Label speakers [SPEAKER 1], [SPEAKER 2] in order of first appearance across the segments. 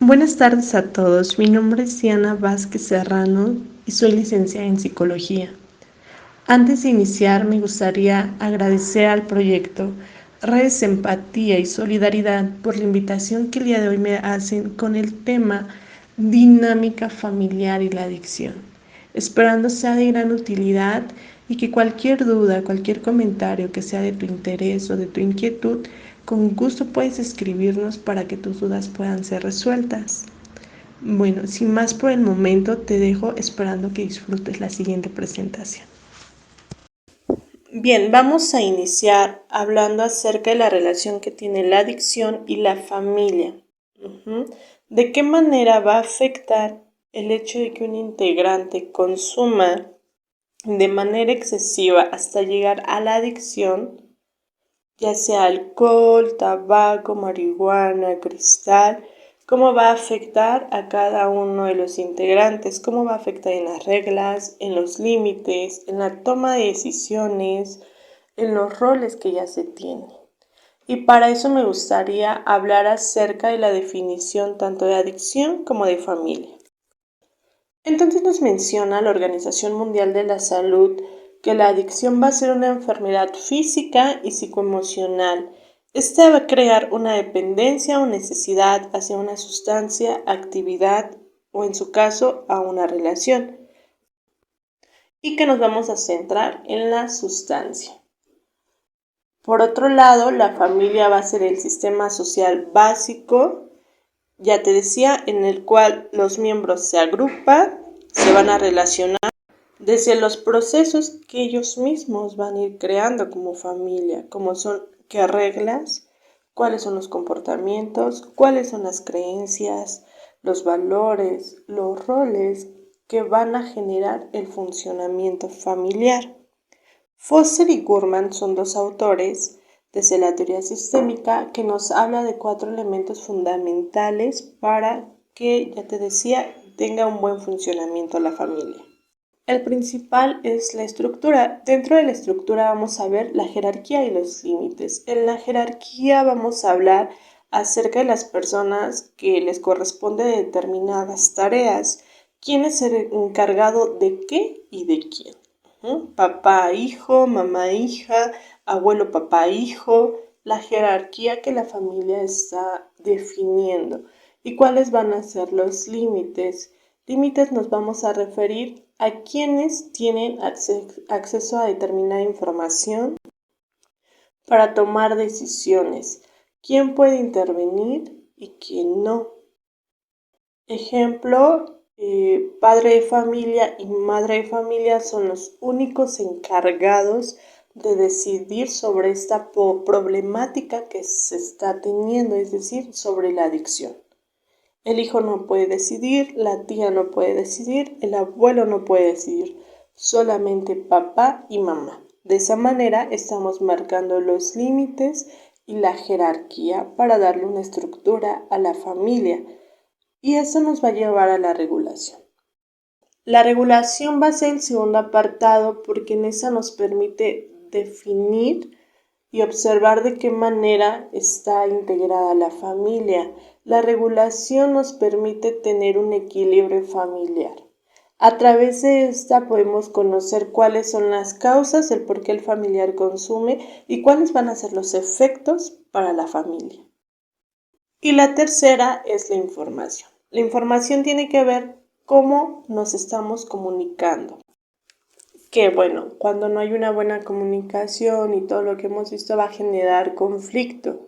[SPEAKER 1] Buenas tardes a todos, mi nombre es Diana Vázquez Serrano y soy licenciada en Psicología. Antes de iniciar, me gustaría agradecer al proyecto Redes Empatía y Solidaridad por la invitación que el día de hoy me hacen con el tema Dinámica Familiar y la Adicción, esperando sea de gran utilidad y que cualquier duda, cualquier comentario que sea de tu interés o de tu inquietud, con gusto puedes escribirnos para que tus dudas puedan ser resueltas. Bueno, sin más por el momento, te dejo esperando que disfrutes la siguiente presentación. Bien, vamos a iniciar hablando acerca de la relación que tiene la adicción y la familia. ¿De qué manera va a afectar el hecho de que un integrante consuma de manera excesiva hasta llegar a la adicción, ya sea alcohol, tabaco, marihuana, cristal? ¿Cómo va a afectar a cada uno de los integrantes? ¿Cómo va a afectar en las reglas, en los límites, en la toma de decisiones, en los roles que ya se tienen? Y para eso me gustaría hablar acerca de la definición tanto de adicción como de familia. Entonces nos menciona la Organización Mundial de la Salud que la adicción va a ser una enfermedad física y psicoemocional. Esta va a crear una dependencia o necesidad hacia una sustancia, actividad o en su caso a una relación. Y que nos vamos a centrar en la sustancia. Por otro lado, la familia va a ser el sistema social básico, ya te decía, en el cual los miembros se agrupan, se van a relacionar desde los procesos que ellos mismos van a ir creando como familia, como son qué reglas, cuáles son los comportamientos, cuáles son las creencias, los valores, los roles que van a generar el funcionamiento familiar. Foster y Gurman son dos autores desde la teoría sistémica que nos habla de 4 elementos fundamentales para que, ya te decía, tenga un buen funcionamiento la familia. El principal es la estructura. Dentro de la estructura vamos a ver la jerarquía y los límites. En la jerarquía vamos a hablar acerca de las personas que les corresponde determinadas tareas. ¿Quién es el encargado de qué y de quién? Papá, hijo, mamá, hija, abuelo, papá, hijo. La jerarquía que la familia está definiendo. ¿Y cuáles van a ser los límites? Límites nos vamos a referir a quienes tienen acceso a determinada información para tomar decisiones, quién puede intervenir y quién no. Ejemplo, padre de familia y madre de familia son los únicos encargados de decidir sobre esta problemática que se está teniendo, es decir, sobre la adicción. El hijo no puede decidir, la tía no puede decidir, el abuelo no puede decidir, solamente papá y mamá. De esa manera estamos marcando los límites y la jerarquía para darle una estructura a la familia. Y eso nos va a llevar a la regulación. La regulación va a ser el segundo apartado porque en esa nos permite definir y observar de qué manera está integrada la familia. La regulación nos permite tener un equilibrio familiar. A través de esta podemos conocer cuáles son las causas, el por qué el familiar consume y cuáles van a ser los efectos para la familia. Y la tercera es la información. La información tiene que ver cómo nos estamos comunicando. Que bueno, cuando no hay una buena comunicación y todo lo que hemos visto va a generar conflicto,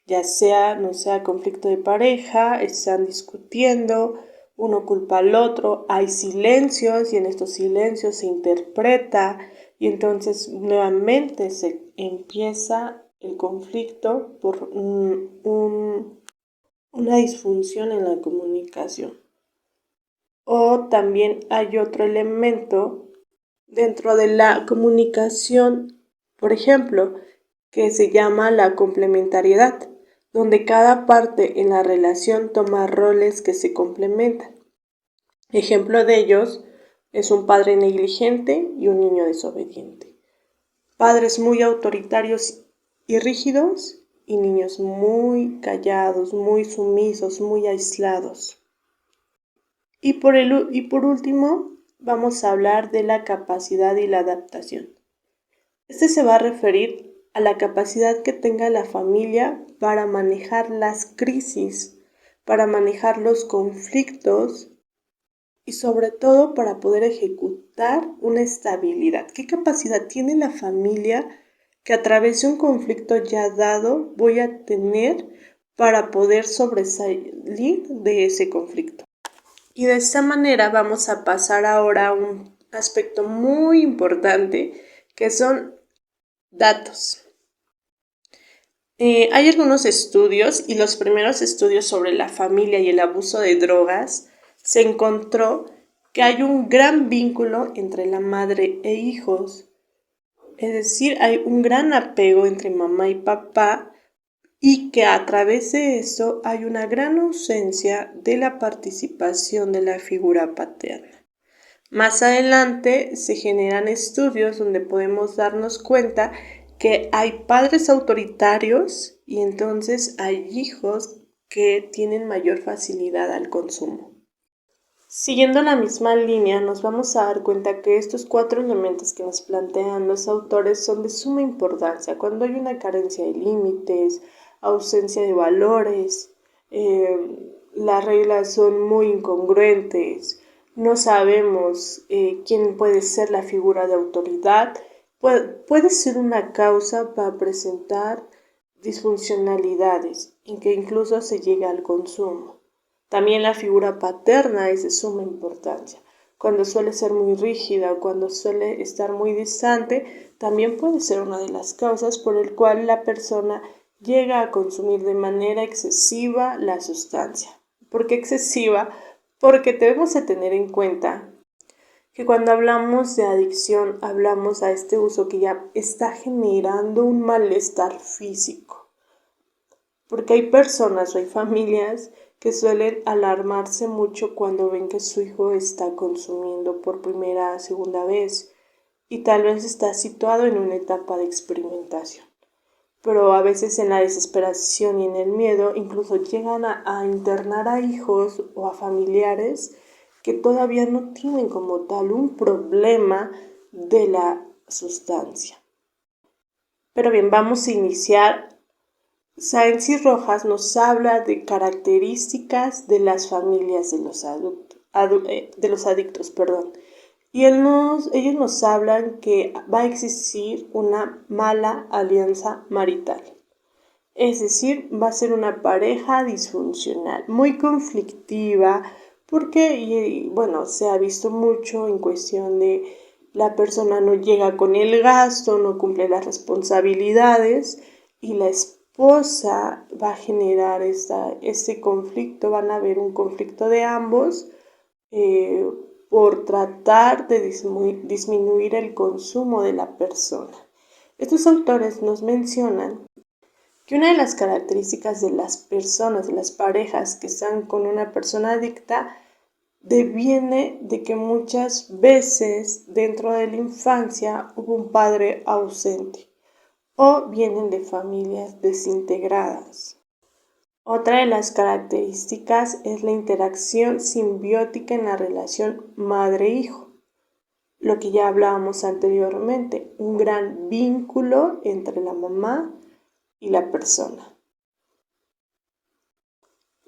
[SPEAKER 1] ya sea, no sea conflicto de pareja, están discutiendo, uno culpa al otro, hay silencios y en estos silencios se interpreta y entonces nuevamente se empieza el conflicto por una disfunción en la comunicación. O también hay otro elemento dentro de la comunicación, por ejemplo, que se llama la complementariedad, donde cada parte en la relación toma roles que se complementan. Ejemplo de ellos es un padre negligente y un niño desobediente. Padres muy autoritarios y rígidos y niños muy callados, muy sumisos, muy aislados. Y por último, vamos a hablar de la capacidad y la adaptación. Este se va a referir a la capacidad que tenga la familia para manejar las crisis, para manejar los conflictos y sobre todo para poder ejecutar una estabilidad. ¿Qué capacidad tiene la familia que a través de un conflicto ya dado voy a tener para poder sobresalir de ese conflicto? Y de esta manera vamos a pasar ahora a un aspecto muy importante que son datos. Hay algunos estudios y los primeros estudios sobre la familia y el abuso de drogas se encontró que hay un gran vínculo entre la madre e hijos. Es decir, hay un gran apego entre mamá y papá y que a través de eso hay una gran ausencia de la participación de la figura paterna. Más adelante se generan estudios donde podemos darnos cuenta que hay padres autoritarios y entonces hay hijos que tienen mayor facilidad al consumo. Siguiendo la misma línea, nos vamos a dar cuenta que estos 4 elementos que nos plantean los autores son de suma importancia. Cuando hay una carencia de límites, ausencia de valores, las reglas son muy incongruentes, no sabemos quién puede ser la figura de autoridad, puede ser una causa para presentar disfuncionalidades en que incluso se llegue al consumo. También la figura paterna es de suma importancia. Cuando suele ser muy rígida o cuando suele estar muy distante, también puede ser una de las causas por el cual la persona llega a consumir de manera excesiva la sustancia. ¿Por qué excesiva? Porque debemos de tener en cuenta que cuando hablamos de adicción, hablamos a este uso que ya está generando un malestar físico. Porque hay personas o hay familias que suelen alarmarse mucho cuando ven que su hijo está consumiendo por primera o segunda vez y tal vez está situado en una etapa de experimentación. Pero a veces en la desesperación y en el miedo incluso llegan a internar a hijos o a familiares que todavía no tienen como tal un problema de la sustancia. Pero bien, vamos a iniciar. Sáenz y Rojas nos habla de características de las familias de los adictos. Y ellos nos hablan que va a existir una mala alianza marital. Es decir, va a ser una pareja disfuncional, muy conflictiva, porque, se ha visto mucho en cuestión de la persona no llega con el gasto, no cumple las responsabilidades y la esposa va a generar este conflicto, van a haber un conflicto de ambos por tratar de disminuir el consumo de la persona. Estos autores nos mencionan que una de las características de las personas, de las parejas que están con una persona adicta, deviene de que muchas veces dentro de la infancia hubo un padre ausente o vienen de familias desintegradas. Otra de las características es la interacción simbiótica en la relación madre-hijo, lo que ya hablábamos anteriormente, un gran vínculo entre la mamá y la persona,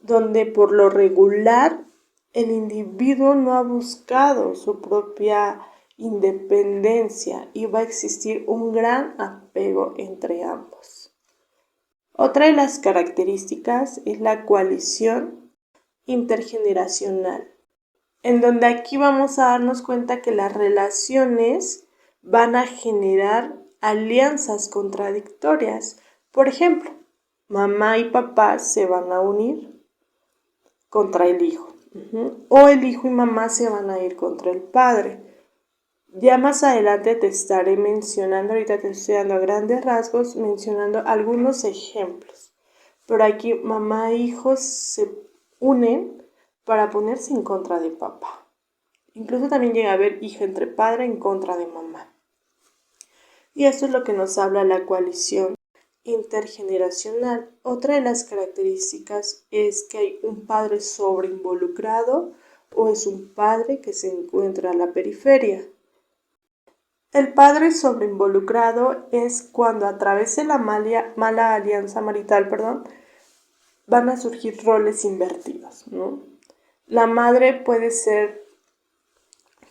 [SPEAKER 1] donde por lo regular el individuo no ha buscado su propia independencia y va a existir un gran apego entre ambos. Otra de las características es la coalición intergeneracional, en donde aquí vamos a darnos cuenta que las relaciones van a generar alianzas contradictorias. Por ejemplo, mamá y papá se van a unir contra el hijo. O el hijo y mamá se van a ir contra el padre. Ya más adelante te estaré mencionando, ahorita te estoy dando a grandes rasgos, mencionando algunos ejemplos. Pero aquí mamá e hijos se unen para ponerse en contra de papá. Incluso también llega a haber hija entre padre en contra de mamá. Y esto es lo que nos habla la coalición intergeneracional. Otra de las características es que hay un padre sobreinvolucrado o es un padre que se encuentra a la periferia. El padre sobreinvolucrado es cuando a través de la mala alianza marital, van a surgir roles invertidos, ¿no? La madre puede ser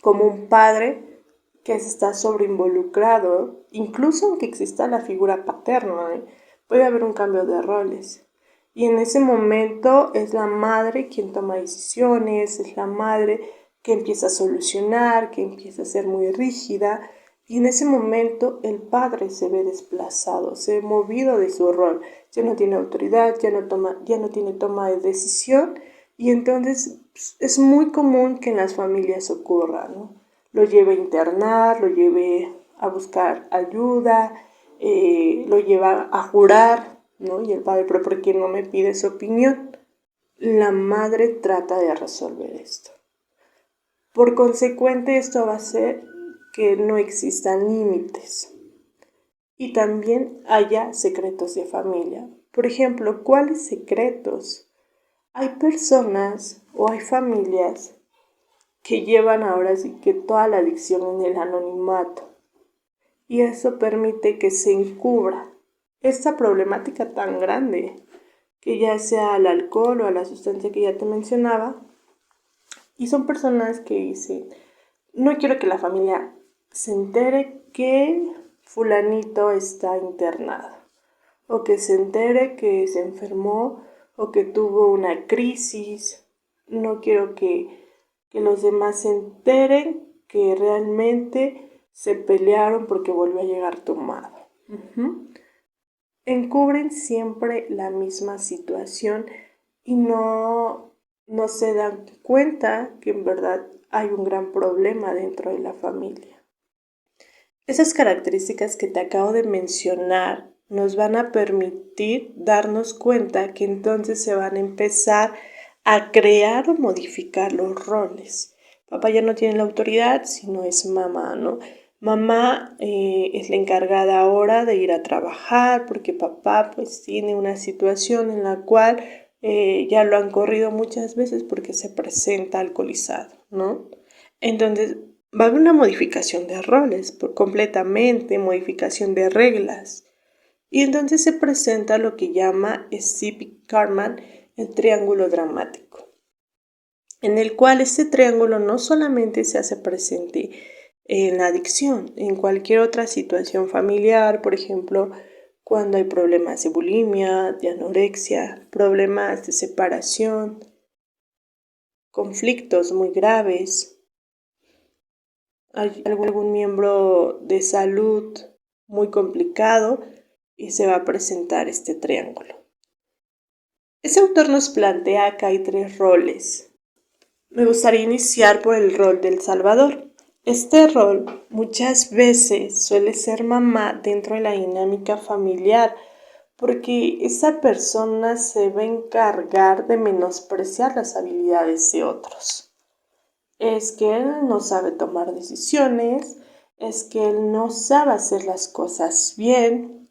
[SPEAKER 1] como un padre que está sobreinvolucrado, incluso aunque exista la figura paterna, puede haber un cambio de roles. Y en ese momento es la madre quien toma decisiones, es la madre que empieza a solucionar, que empieza a ser muy rígida. Y en ese momento el padre se ve desplazado, se ve movido de su rol. Ya no tiene autoridad, ya no tiene toma de decisión. Y entonces es muy común que en las familias ocurra, ¿no? Lo lleve a internar, lo lleve a buscar ayuda, lo lleva a jurar, ¿no? Y el padre, pero ¿por qué no me pide su opinión? La madre trata de resolver esto. Por consecuente, esto va a hacer que no existan límites y también haya secretos de familia. Por ejemplo, ¿cuáles secretos? Hay personas o hay familias que llevan ahora sí que toda la adicción en el anonimato y eso permite que se encubra esta problemática tan grande que ya sea al alcohol o a la sustancia que ya te mencionaba. Y son personas que dicen, no quiero que la familia se entere que fulanito está internado, o que se entere que se enfermó, o que tuvo una crisis. No quiero que los demás se enteren que realmente se pelearon porque volvió a llegar tomado. Encubren siempre la misma situación y no se dan cuenta que en verdad hay un gran problema dentro de la familia. Esas características que te acabo de mencionar nos van a permitir darnos cuenta que entonces se van a empezar a crear o modificar los roles. Papá ya no tiene la autoridad, sino es mamá, ¿no? Mamá es la encargada ahora de ir a trabajar porque papá pues tiene una situación en la cual ya lo han corrido muchas veces porque se presenta alcoholizado, ¿no? Entonces va a haber una modificación de roles, completamente, modificación de reglas. Y entonces se presenta lo que llama Steve Cartman el triángulo dramático, en el cual este triángulo no solamente se hace presente en la adicción, en cualquier otra situación familiar, por ejemplo, cuando hay problemas de bulimia, de anorexia, problemas de separación, conflictos muy graves, hay algún miembro de salud muy complicado y se va a presentar este triángulo. Ese autor nos plantea que hay 3 roles. Me gustaría iniciar por el rol del Salvador. Este rol muchas veces suele ser mamá dentro de la dinámica familiar porque esa persona se va a encargar de menospreciar las habilidades de otros. Es que él no sabe tomar decisiones, es que él no sabe hacer las cosas bien,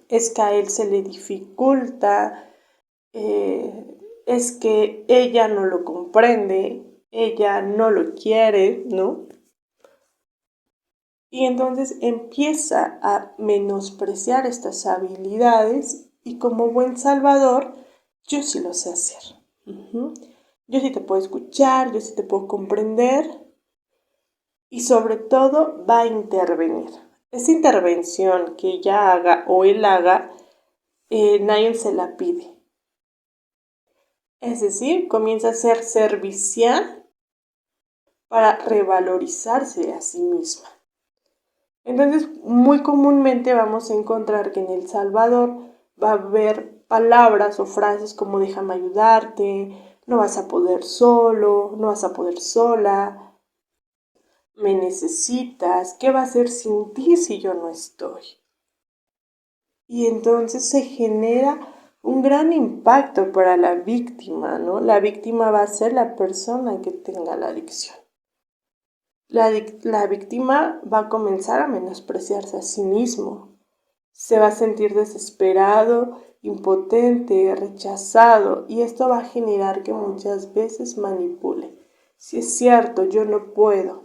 [SPEAKER 1] es que a él se le dificulta, es que ella no lo comprende, ella no lo quiere, ¿no? Y entonces empieza a menospreciar estas habilidades y como buen salvador, yo sí lo sé hacer. Yo sí te puedo escuchar, yo sí te puedo comprender y sobre todo va a intervenir. Esa intervención que ella haga o él haga, nadie se la pide. Es decir, comienza a ser servicial para revalorizarse a sí misma. Entonces, muy comúnmente vamos a encontrar que en El Salvador va a haber palabras o frases como déjame ayudarte, no vas a poder solo, no vas a poder sola, me necesitas, ¿qué va a hacer sin ti si yo no estoy? Y entonces se genera un gran impacto para la víctima, ¿no? La víctima va a ser la persona que tenga la adicción. La víctima va a comenzar a menospreciarse a sí mismo. Se va a sentir desesperado, impotente, rechazado, y esto va a generar que muchas veces manipule. Si es cierto, yo no puedo.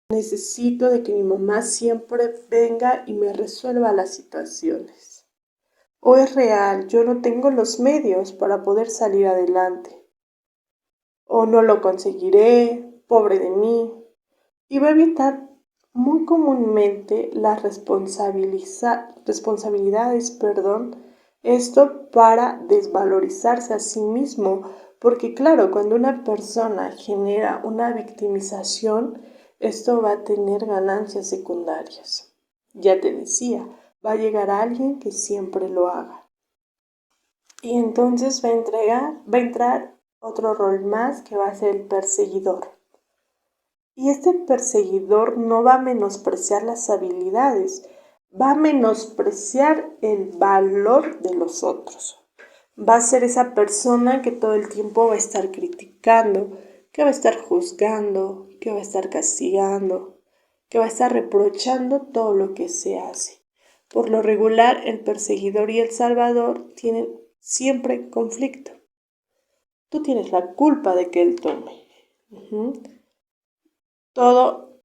[SPEAKER 1] Necesito de que mi mamá siempre venga y me resuelva las situaciones. O es real, yo no tengo los medios para poder salir adelante. O no lo conseguiré, pobre de mí. Y va a evitar muy comúnmente las responsabilidades, esto para desvalorizarse a sí mismo, porque claro, cuando una persona genera una victimización, esto va a tener ganancias secundarias. Ya te decía, va a llegar alguien que siempre lo haga. Y entonces va a entrar otro rol más que va a ser el perseguidor. Y este perseguidor no va a menospreciar las habilidades, va a menospreciar el valor de los otros. Va a ser esa persona que todo el tiempo va a estar criticando, que va a estar juzgando, que va a estar castigando, que va a estar reprochando todo lo que se hace. Por lo regular, el perseguidor y el salvador tienen siempre conflicto. Tú tienes la culpa de que él tome. Todo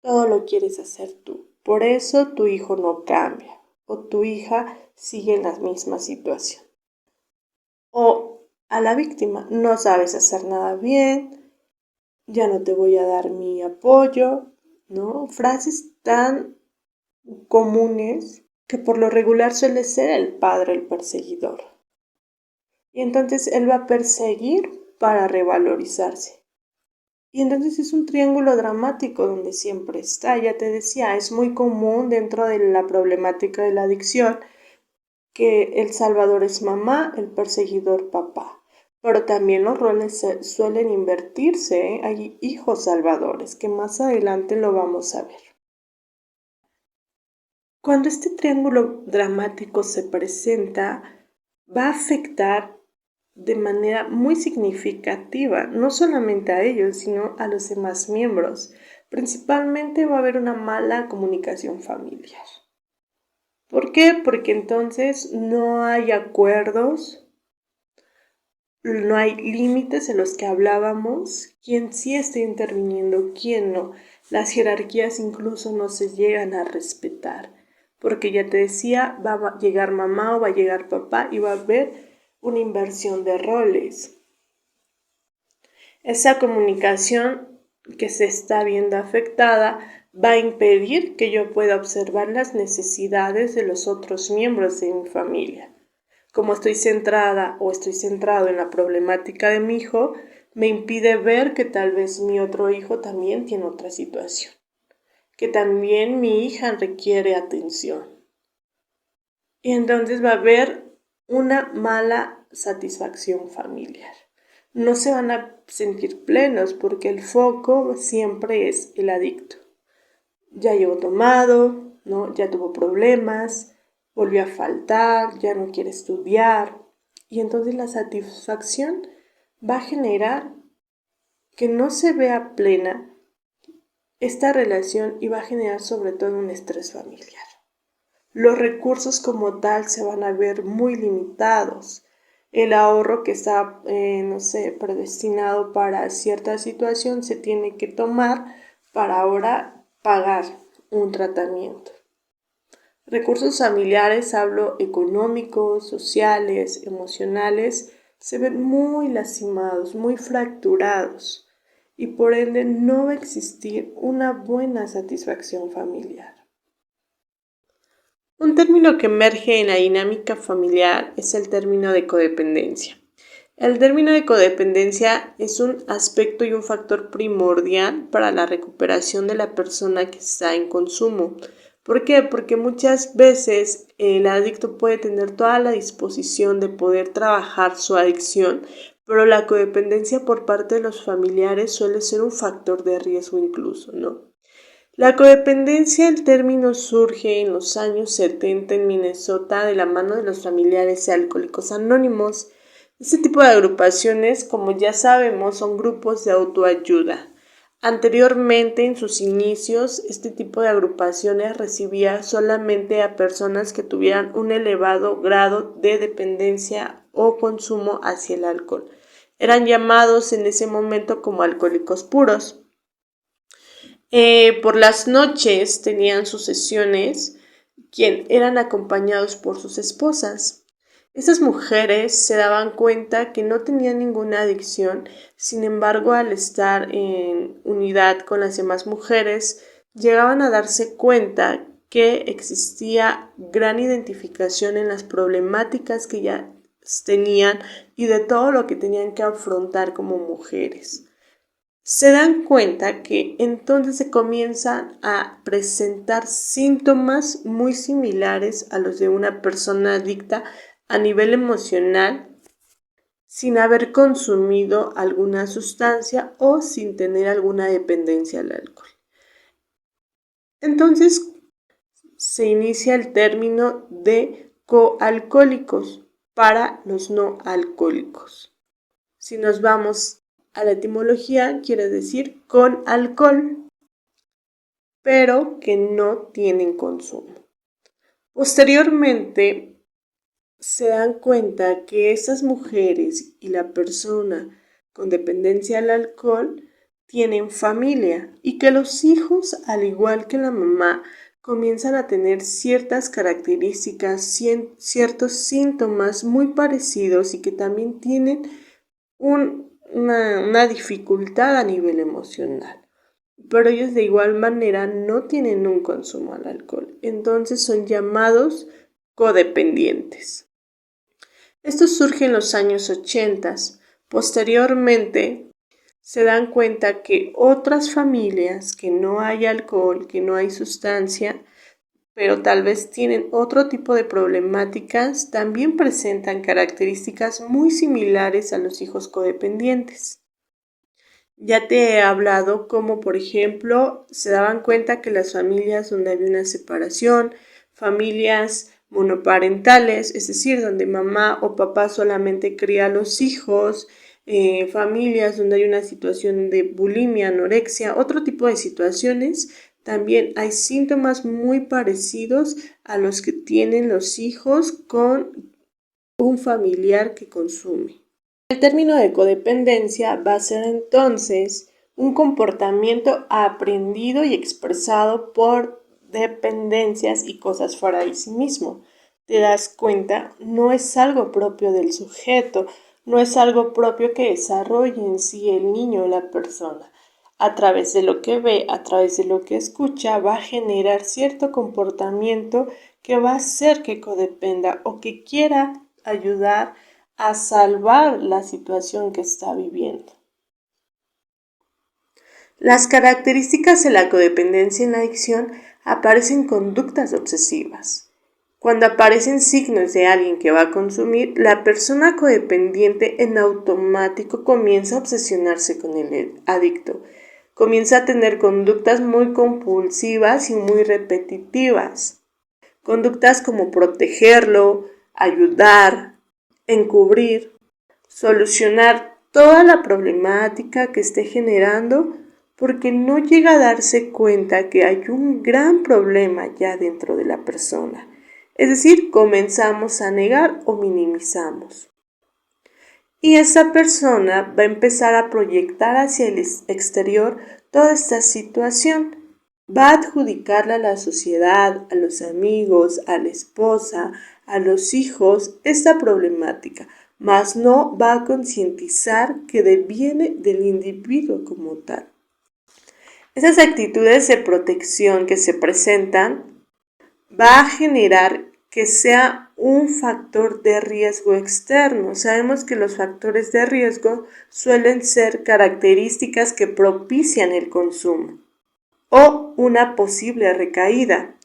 [SPEAKER 1] lo quieres hacer tú. Por eso tu hijo no cambia o tu hija sigue en la misma situación. O a la víctima, no sabes hacer nada bien, ya no te voy a dar mi apoyo, ¿no? Frases tan comunes que por lo regular suele ser el padre el perseguidor. Y entonces él va a perseguir para revalorizarse. Y entonces es un triángulo dramático donde siempre está. Ya te decía, es muy común dentro de la problemática de la adicción que el salvador es mamá, el perseguidor papá. Pero también los roles suelen invertirse, ¿eh? Hay hijos salvadores, que más adelante lo vamos a ver. Cuando este triángulo dramático se presenta, va a afectar de manera muy significativa, no solamente a ellos, sino a los demás miembros. Principalmente va a haber una mala comunicación familiar. ¿Por qué? Porque entonces no hay acuerdos, no hay límites en los que hablábamos, quién sí está interviniendo, quién no. Las jerarquías incluso no se llegan a respetar, porque ya te decía, va a llegar mamá o va a llegar papá y va a haber una inversión de roles. Esa comunicación que se está viendo afectada va a impedir que yo pueda observar las necesidades de los otros miembros de mi familia. Como estoy centrada o estoy centrado en la problemática de mi hijo, me impide ver que tal vez mi otro hijo también tiene otra situación, que también mi hija requiere atención. Y entonces va a haber una mala satisfacción familiar. No se van a sentir plenos porque el foco siempre es el adicto. Ya llegó tomado, ¿no? Ya tuvo problemas, volvió a faltar, ya no quiere estudiar. Y entonces la satisfacción va a generar que no se vea plena esta relación y va a generar sobre todo un estrés familiar. Los recursos como tal se van a ver muy limitados. El ahorro que está, predestinado para cierta situación se tiene que tomar para ahora pagar un tratamiento. Recursos familiares, hablo económicos, sociales, emocionales, se ven muy lastimados, muy fracturados y por ende no va a existir una buena satisfacción familiar. Un término que emerge en la dinámica familiar es el término de codependencia. El término de codependencia es un aspecto y un factor primordial para la recuperación de la persona que está en consumo. ¿Por qué? Porque muchas veces el adicto puede tener toda la disposición de poder trabajar su adicción, pero la codependencia por parte de los familiares suele ser un factor de riesgo incluso, ¿no? La codependencia, el término surge en los años 70 en Minnesota de la mano de los familiares de Alcohólicos Anónimos. Este tipo de agrupaciones, como ya sabemos, son grupos de autoayuda. Anteriormente, en sus inicios, este tipo de agrupaciones recibía solamente a personas que tuvieran un elevado grado de dependencia o consumo hacia el alcohol. Eran llamados en ese momento como alcohólicos puros. Por las noches tenían sus sesiones, quien eran acompañados por sus esposas. Esas mujeres se daban cuenta que no tenían ninguna adicción, sin embargo, al estar en unidad con las demás mujeres, llegaban a darse cuenta que existía gran identificación en las problemáticas que ya tenían y de todo lo que tenían que afrontar como mujeres. Se dan cuenta que entonces se comienzan a presentar síntomas muy similares a los de una persona adicta a nivel emocional, sin haber consumido alguna sustancia o sin tener alguna dependencia al alcohol. Entonces se inicia el término de coalcohólicos para los no alcohólicos. Si nos vamos a la etimología, quiere decir con alcohol, pero que no tienen consumo. Posteriormente, se dan cuenta que esas mujeres y la persona con dependencia al alcohol tienen familia y que los hijos, al igual que la mamá, comienzan a tener ciertas características, ciertos síntomas muy parecidos y que también tienen una dificultad a nivel emocional. Pero ellos de igual manera no tienen un consumo al alcohol, entonces son llamados codependientes. Esto surge en los años 80. Posteriormente, se dan cuenta que otras familias, que no hay alcohol, que no hay sustancia, pero tal vez tienen otro tipo de problemáticas, también presentan características muy similares a los hijos codependientes. Ya te he hablado como, por ejemplo, se daban cuenta que las familias donde había una separación, familias monoparentales, es decir, donde mamá o papá solamente cría a los hijos, familias donde hay una situación de bulimia, anorexia, otro tipo de situaciones, también hay síntomas muy parecidos a los que tienen los hijos con un familiar que consume. El término de codependencia va a ser entonces un comportamiento aprendido y expresado por dependencias y cosas fuera de sí mismo. Te das cuenta, no es algo propio del sujeto, no es algo propio que desarrolle en sí el niño o la persona. A través de lo que ve, a través de lo que escucha, va a generar cierto comportamiento que va a hacer que codependa o que quiera ayudar a salvar la situación que está viviendo. Las características de la codependencia en la adicción aparecen conductas obsesivas. Cuando aparecen signos de alguien que va a consumir, la persona codependiente en automático comienza a obsesionarse con el adicto. Comienza a tener conductas muy compulsivas y muy repetitivas. Conductas como protegerlo, ayudar, encubrir, solucionar toda la problemática que esté generando porque no llega a darse cuenta que hay un gran problema ya dentro de la persona. Es decir, comenzamos a negar o minimizamos. Y esa persona va a empezar a proyectar hacia el exterior toda esta situación. Va a adjudicarle a la sociedad, a los amigos, a la esposa, a los hijos esta problemática, mas no va a concientizar que deviene del individuo como tal. Esas actitudes de protección que se presentan va a generar que sea un factor de riesgo externo. Sabemos que los factores de riesgo suelen ser características que propician el consumo o una posible recaída.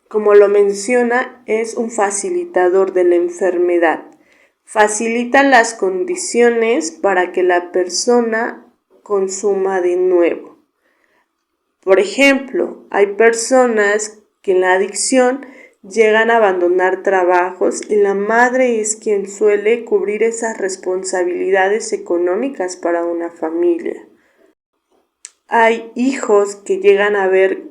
[SPEAKER 1] Como lo menciona, es un facilitador de la enfermedad. Facilita las condiciones para que la persona consuma de nuevo. Por ejemplo, hay personas que en la adicción llegan a abandonar trabajos y la madre es quien suele cubrir esas responsabilidades económicas para una familia. Hay hijos que llegan a ver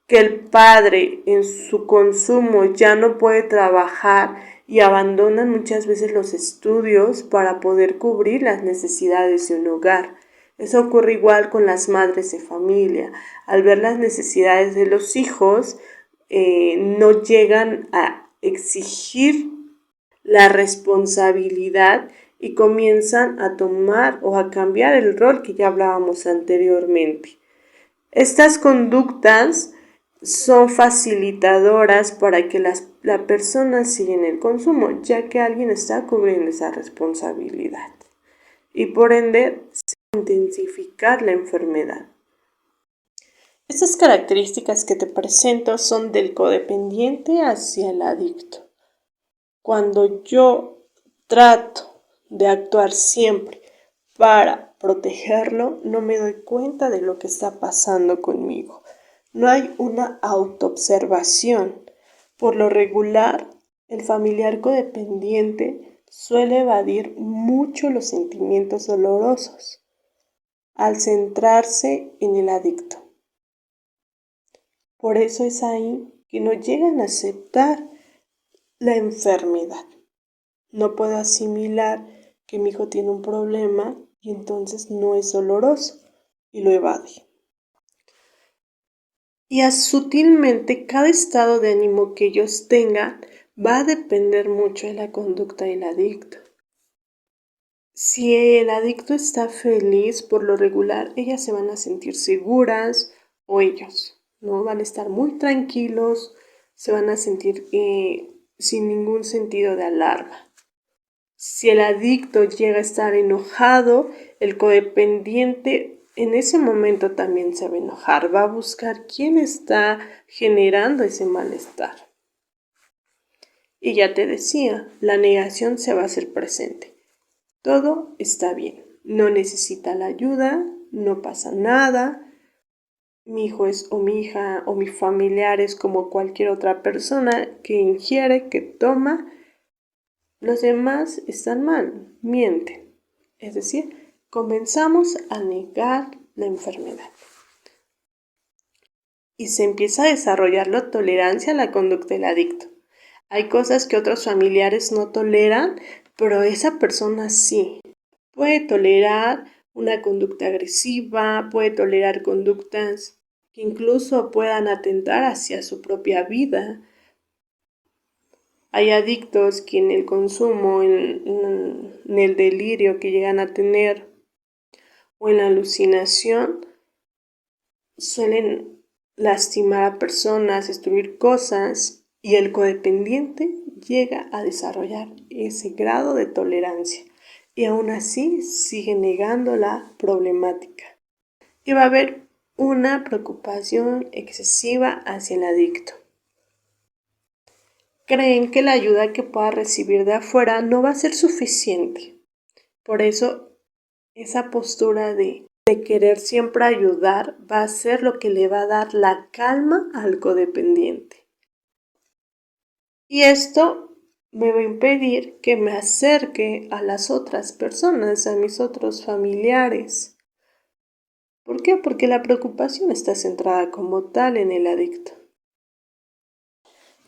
[SPEAKER 1] que el padre en su consumo ya no puede trabajar y abandonan muchas veces los estudios para poder cubrir las necesidades de un hogar. Eso ocurre igual con las madres de familia. Al ver las necesidades de los hijos, no llegan a exigir la responsabilidad y comienzan a tomar o a cambiar el rol que ya hablábamos anteriormente. Estas conductas son facilitadoras para que la persona siga en el consumo, ya que alguien está cubriendo esa responsabilidad y por ende se va a intensificar la enfermedad. Estas características que te presento son del codependiente hacia el adicto. Cuando yo trato de actuar siempre para protegerlo, no me doy cuenta de lo que está pasando conmigo. No hay una autoobservación. Por lo regular, el familiar codependiente suele evadir mucho los sentimientos dolorosos al centrarse en el adicto. Por eso es ahí que no llegan a aceptar la enfermedad. No puedo asimilar que mi hijo tiene un problema y entonces no es doloroso y lo evade. Y sutilmente cada estado de ánimo que ellos tengan va a depender mucho de la conducta del adicto. Si el adicto está feliz, por lo regular, ellas se van a sentir seguras o ellos, ¿no? Van a estar muy tranquilos, se van a sentir sin ningún sentido de alarma. Si el adicto llega a estar enojado, el codependiente en ese momento también se va a enojar, va a buscar quién está generando ese malestar. Y ya te decía, la negación se va a hacer presente. Todo está bien, no necesita la ayuda, no pasa nada. Mi hijo es o mi hija o mi familiar es como cualquier otra persona que ingiere, que toma. Los demás están mal, mienten. Es decir, comenzamos a negar la enfermedad. Y se empieza a desarrollar la tolerancia a la conducta del adicto. Hay cosas que otros familiares no toleran, pero esa persona sí. Puede tolerar una conducta agresiva, puede tolerar conductas que incluso puedan atentar hacia su propia vida. Hay adictos que en el consumo, en el delirio que llegan a tener o en la alucinación, suelen lastimar a personas, destruir cosas y el codependiente llega a desarrollar ese grado de tolerancia y aún así sigue negando la problemática. Y va a haber una preocupación excesiva hacia el adicto. Creen que la ayuda que pueda recibir de afuera no va a ser suficiente. Por eso, esa postura de querer siempre ayudar va a ser lo que le va a dar la calma al codependiente. Y esto me va a impedir que me acerque a las otras personas, a mis otros familiares. ¿Por qué? Porque la preocupación está centrada como tal en el adicto.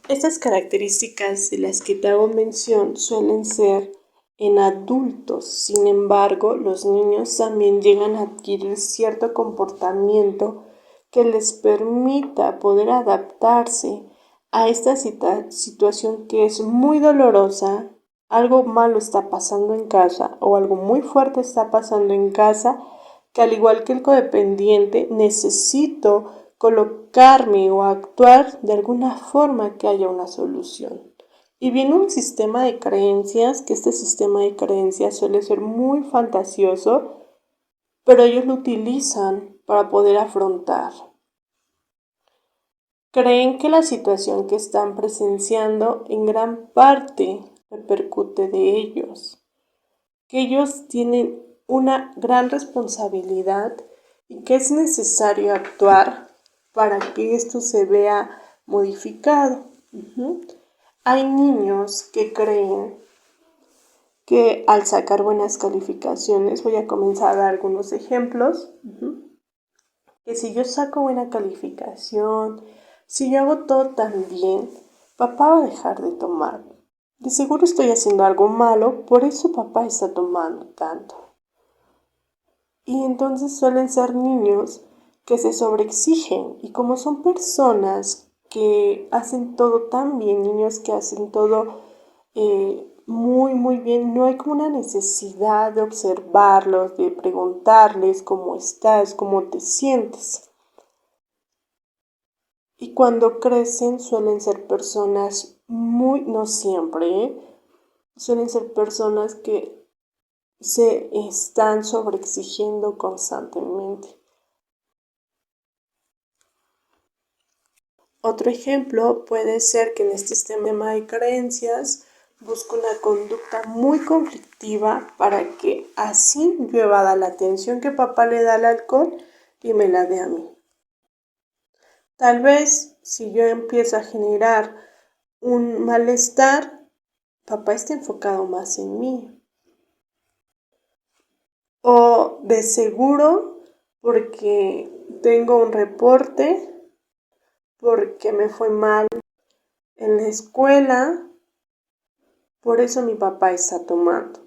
[SPEAKER 1] Estas características de las que te hago mención suelen ser en adultos. Sin embargo, los niños también llegan a adquirir cierto comportamiento que les permita poder adaptarse a esta situación que es muy dolorosa. Algo malo está pasando en casa o algo muy fuerte está pasando en casa, que al igual que el codependiente necesito colocarme o actuar de alguna forma que haya una solución. Y viene un sistema de creencias, que este sistema de creencias suele ser muy fantasioso, pero ellos lo utilizan para poder afrontar. Creen que la situación que están presenciando en gran parte repercute de ellos, que ellos tienen una gran responsabilidad y que es necesario actuar para que esto se vea modificado. Hay niños que creen que al sacar buenas calificaciones, voy a comenzar a dar algunos ejemplos, que si yo saco buena calificación, si yo hago todo tan bien, papá va a dejar de tomar. De seguro estoy haciendo algo malo, por eso papá está tomando tanto. Y entonces suelen ser niños que se sobreexigen y como son personas que hacen todo tan bien, niños que hacen todo muy bien, no hay como una necesidad de observarlos, de preguntarles cómo estás, cómo te sientes. Y cuando crecen suelen ser personas no siempre, suelen ser personas que se están sobreexigiendo constantemente. Otro ejemplo puede ser que en este sistema de creencias busque una conducta muy conflictiva para que así yo evada la atención que papá le da al alcohol y me la dé a mí. Tal vez si yo empiezo a generar un malestar, papá está enfocado más en mí. O de seguro porque tengo un reporte, porque me fue mal en la escuela, por eso mi papá está tomando.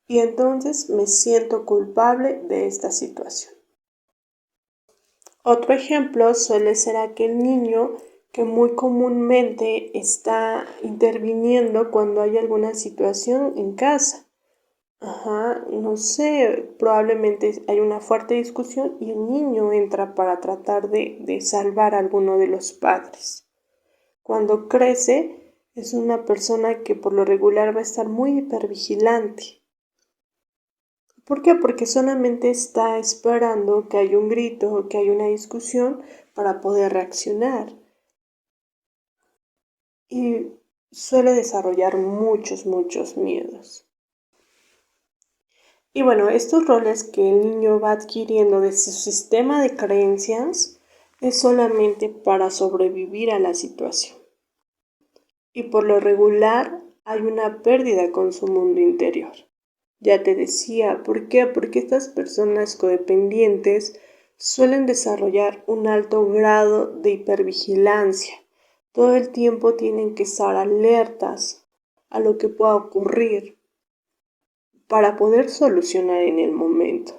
[SPEAKER 1] Y entonces me siento culpable de esta situación. Otro ejemplo suele ser aquel niño que muy comúnmente está interviniendo cuando hay alguna situación en casa. No sé, probablemente hay una fuerte discusión y el niño entra para tratar de salvar a alguno de los padres. Cuando crece, es una persona que por lo regular va a estar muy hipervigilante. ¿Por qué? Porque solamente está esperando que haya un grito, que haya una discusión para poder reaccionar. Y suele desarrollar muchos miedos. Y bueno, estos roles que el niño va adquiriendo de su sistema de creencias es solamente para sobrevivir a la situación. Y por lo regular hay una pérdida con su mundo interior. Ya te decía, ¿por qué? Porque estas personas codependientes suelen desarrollar un alto grado de hipervigilancia. Todo el tiempo tienen que estar alertas a lo que pueda ocurrir para poder solucionar en el momento.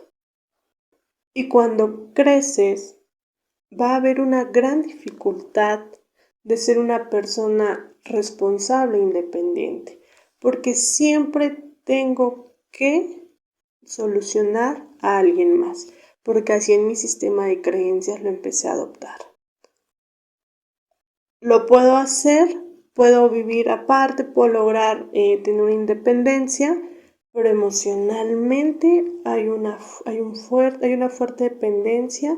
[SPEAKER 1] Y cuando creces, va a haber una gran dificultad de ser una persona responsable e independiente, porque siempre tengo que solucionar a alguien más, porque así en mi sistema de creencias lo empecé a adoptar. Lo puedo hacer, puedo vivir aparte, puedo lograr tener una independencia, pero emocionalmente hay una fuerte dependencia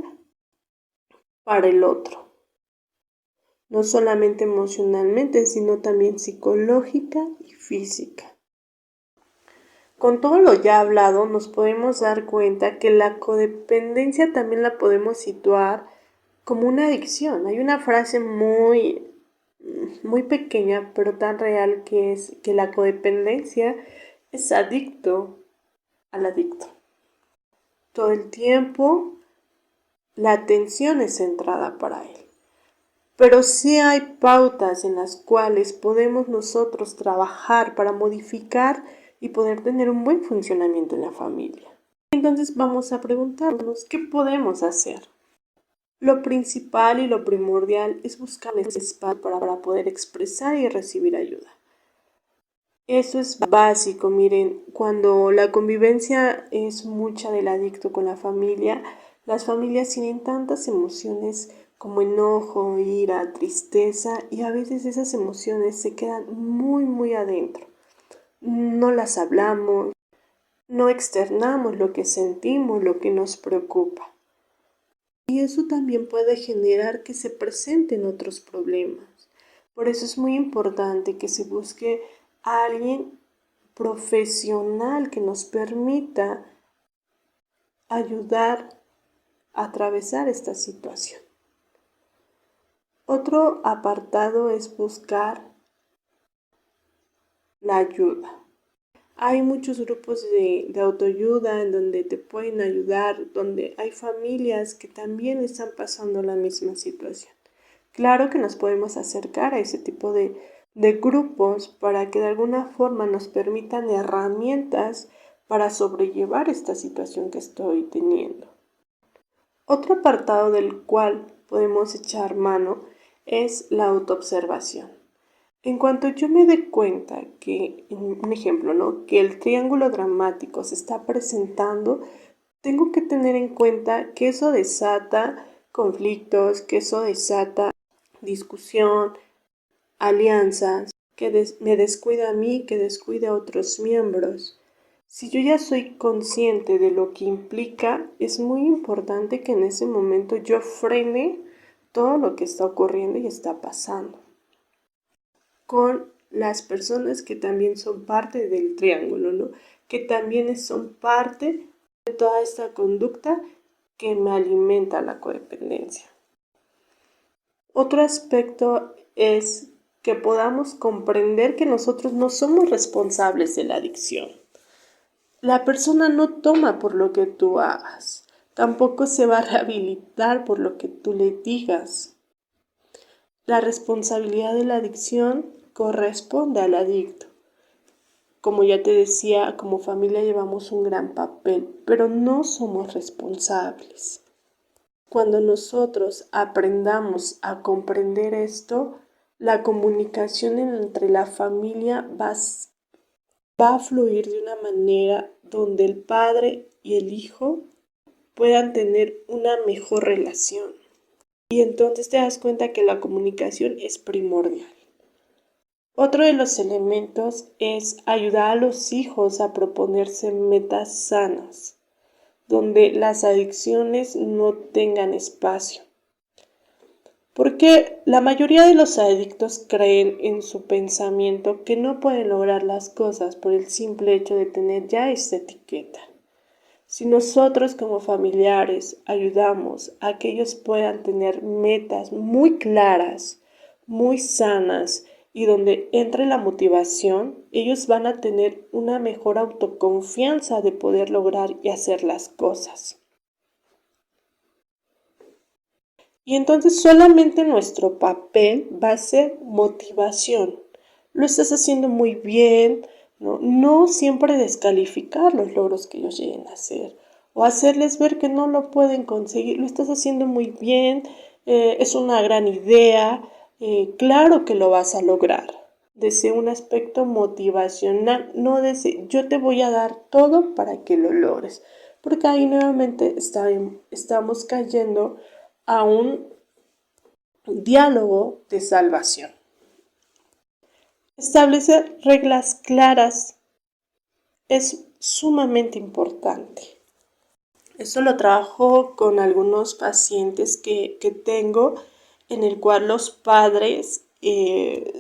[SPEAKER 1] para el otro. No solamente emocionalmente, sino también psicológica y física. Con todo lo ya hablado, nos podemos dar cuenta que la codependencia también la podemos situar como una adicción. Hay una frase muy pequeña, pero tan real, que es que la codependencia es adicto al adicto. Todo el tiempo la atención es centrada para él. Pero sí hay pautas en las cuales podemos nosotros trabajar para modificar y poder tener un buen funcionamiento en la familia. Entonces vamos a preguntarnos, ¿qué podemos hacer? Lo principal y lo primordial es buscar ese espacio para poder expresar y recibir ayuda. Eso es básico, miren, cuando la convivencia es mucha del adicto con la familia, las familias tienen tantas emociones como enojo, ira, tristeza, y a veces esas emociones se quedan muy adentro. No las hablamos, no externamos lo que sentimos, lo que nos preocupa. Y eso también puede generar que se presenten otros problemas. Por eso es muy importante que se busque a alguien profesional que nos permita ayudar a atravesar esta situación. Otro apartado es buscar la ayuda. Hay muchos grupos de autoayuda en donde te pueden ayudar, donde hay familias que también están pasando la misma situación. Claro que nos podemos acercar a ese tipo de grupos para que de alguna forma nos permitan herramientas para sobrellevar esta situación que estoy teniendo. Otro apartado del cual podemos echar mano es la autoobservación. En cuanto yo me dé cuenta que, un ejemplo, ¿no? Que el triángulo dramático se está presentando, tengo que tener en cuenta que eso desata conflictos, que eso desata discusión, alianzas, que me descuida a mí, que descuida a otros miembros. Si yo ya soy consciente de lo que implica, es muy importante que en ese momento yo frene todo lo que está ocurriendo y está pasando con las personas que también son parte del triángulo, ¿no? Que también son parte de toda esta conducta que me alimenta la codependencia. Otro aspecto es que podamos comprender que nosotros no somos responsables de la adicción. La persona no toma por lo que tú hagas, tampoco se va a rehabilitar por lo que tú le digas. La responsabilidad de la adicción corresponde al adicto. Como ya te decía, como familia llevamos un gran papel, pero no somos responsables. Cuando nosotros aprendamos a comprender esto, la comunicación entre la familia va a fluir de una manera donde el padre y el hijo puedan tener una mejor relación. Y entonces te das cuenta que la comunicación es primordial. Otro de los elementos es ayudar a los hijos a proponerse metas sanas, donde las adicciones no tengan espacio. Porque la mayoría de los adictos creen en su pensamiento que no pueden lograr las cosas por el simple hecho de tener ya esta etiqueta. Si nosotros como familiares ayudamos a que ellos puedan tener metas muy claras, muy sanas y donde entre la motivación, ellos van a tener una mejor autoconfianza de poder lograr y hacer las cosas. Y entonces solamente nuestro papel va a ser motivación. Lo estás haciendo muy bien, no siempre descalificar los logros que ellos lleguen a hacer o hacerles ver que no lo pueden conseguir. Lo estás haciendo muy bien, es una gran idea, claro que lo vas a lograr. Desde un aspecto motivacional, no desde yo te voy a dar todo para que lo logres. Porque ahí nuevamente estamos cayendo a un diálogo de salvación. Establecer reglas claras es sumamente importante. Esto lo trabajo con algunos pacientes que tengo, en el cual los padres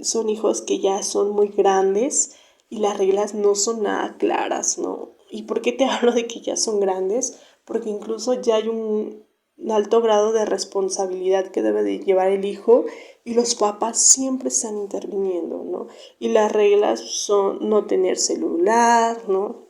[SPEAKER 1] son hijos que ya son muy grandes y las reglas no son nada claras, ¿no? ¿Y por qué te hablo de que ya son grandes? Porque incluso ya hay un alto grado de responsabilidad que debe de llevar el hijo y los papás siempre están interviniendo, ¿no? Y las reglas son no tener celular, no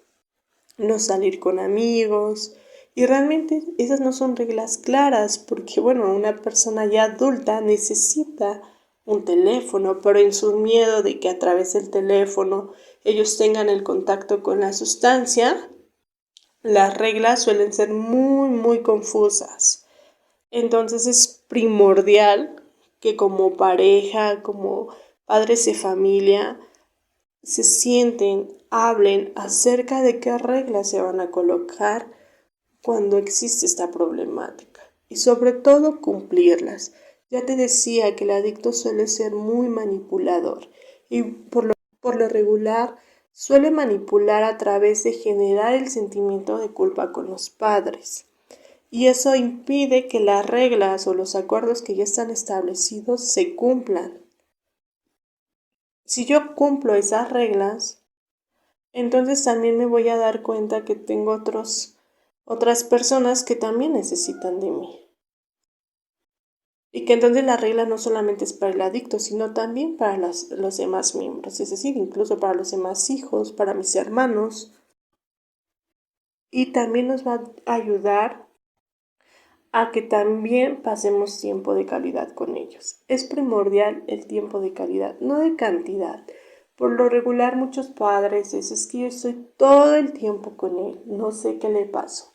[SPEAKER 1] salir con amigos. Y realmente esas no son reglas claras porque, bueno, una persona ya adulta necesita un teléfono, pero en su miedo de que a través del teléfono ellos tengan el contacto con la sustancia, las reglas suelen ser muy confusas. Entonces es primordial que como pareja, como padres de familia, se sienten, hablen acerca de qué reglas se van a colocar cuando existe esta problemática y sobre todo cumplirlas. Ya te decía que el adicto suele ser muy manipulador y por lo regular suele manipular a través de generar el sentimiento de culpa con los padres. Y eso impide que las reglas o los acuerdos que ya están establecidos se cumplan. Si yo cumplo esas reglas, entonces también me voy a dar cuenta que tengo otras personas que también necesitan de mí. Y que entonces la regla no solamente es para el adicto, sino también para los demás miembros, es decir, incluso para los demás hijos, para mis hermanos. Y también nos va a ayudar a que también pasemos tiempo de calidad con ellos. Es primordial el tiempo de calidad, no de cantidad. Por lo regular muchos padres es que yo estoy todo el tiempo con él, no sé qué le pasó.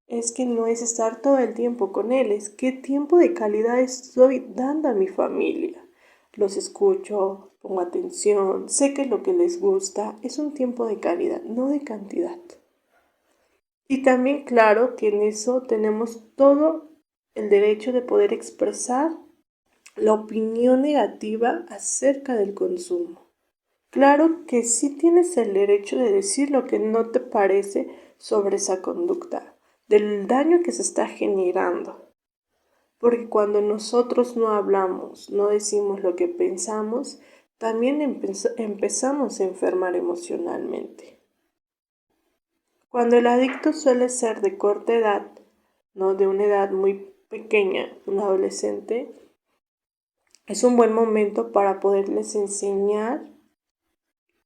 [SPEAKER 1] Es que no es estar todo el tiempo con él, es qué tiempo de calidad estoy dando a mi familia. Los escucho, pongo atención, sé qué es lo que les gusta, es un tiempo de calidad, no de cantidad. Y también claro que en eso tenemos todo el derecho de poder expresar la opinión negativa acerca del consumo. Claro que sí tienes el derecho de decir lo que no te parece sobre esa conducta, del daño que se está generando. Porque cuando nosotros no hablamos, no decimos lo que pensamos, también empezamos a enfermar emocionalmente. Cuando el adicto suele ser de corta edad, no de una edad muy pequeña, un adolescente, es un buen momento para poderles enseñar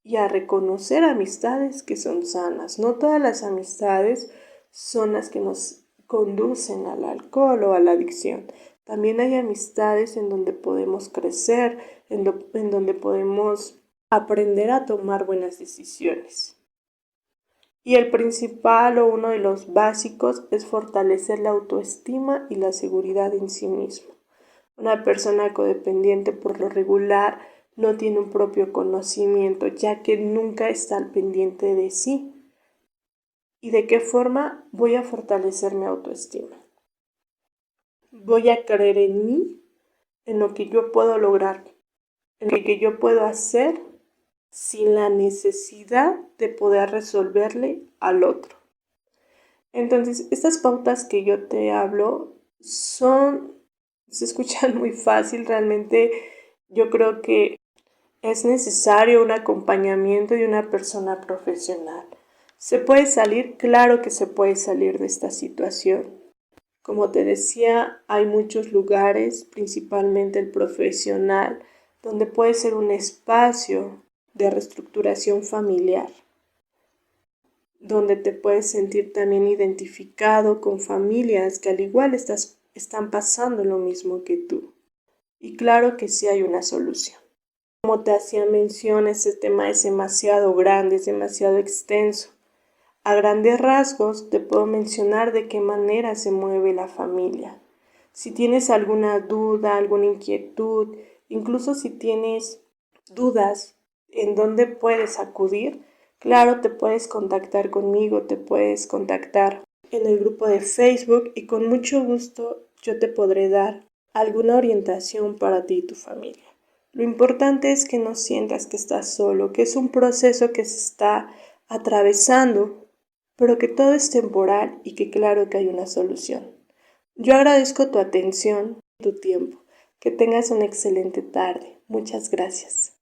[SPEAKER 1] y a reconocer amistades que son sanas. No todas las amistades son las que nos conducen al alcohol o a la adicción. También hay amistades en donde podemos crecer, en donde podemos aprender a tomar buenas decisiones. Y el principal o uno de los básicos es fortalecer la autoestima y la seguridad en sí mismo. Una persona codependiente por lo regular no tiene un propio conocimiento, ya que nunca está al pendiente de sí. ¿Y de qué forma voy a fortalecer mi autoestima? Voy a creer en mí, en lo que yo puedo lograr, en lo que yo puedo hacer sin la necesidad de poder resolverle al otro. Entonces, estas pautas que yo te hablo se escuchan muy fácil, realmente yo creo que es necesario un acompañamiento de una persona profesional. ¿Se puede salir? Claro que se puede salir de esta situación. Como te decía, hay muchos lugares, principalmente el profesional, donde puede ser un espacio de reestructuración familiar, donde te puedes sentir también identificado con familias que al igual están pasando lo mismo que tú. Y claro que sí hay una solución. Como te hacía mención, ese tema es demasiado grande, es demasiado extenso. A grandes rasgos te puedo mencionar de qué manera se mueve la familia. Si tienes alguna duda, alguna inquietud, incluso si tienes dudas en dónde puedes acudir, claro, te puedes contactar conmigo, te puedes contactar en el grupo de Facebook y con mucho gusto yo te podré dar alguna orientación para ti y tu familia. Lo importante es que no sientas que estás solo, que es un proceso que se está atravesando, pero que todo es temporal y que claro que hay una solución. Yo agradezco tu atención y tu tiempo. Que tengas una excelente tarde. Muchas gracias.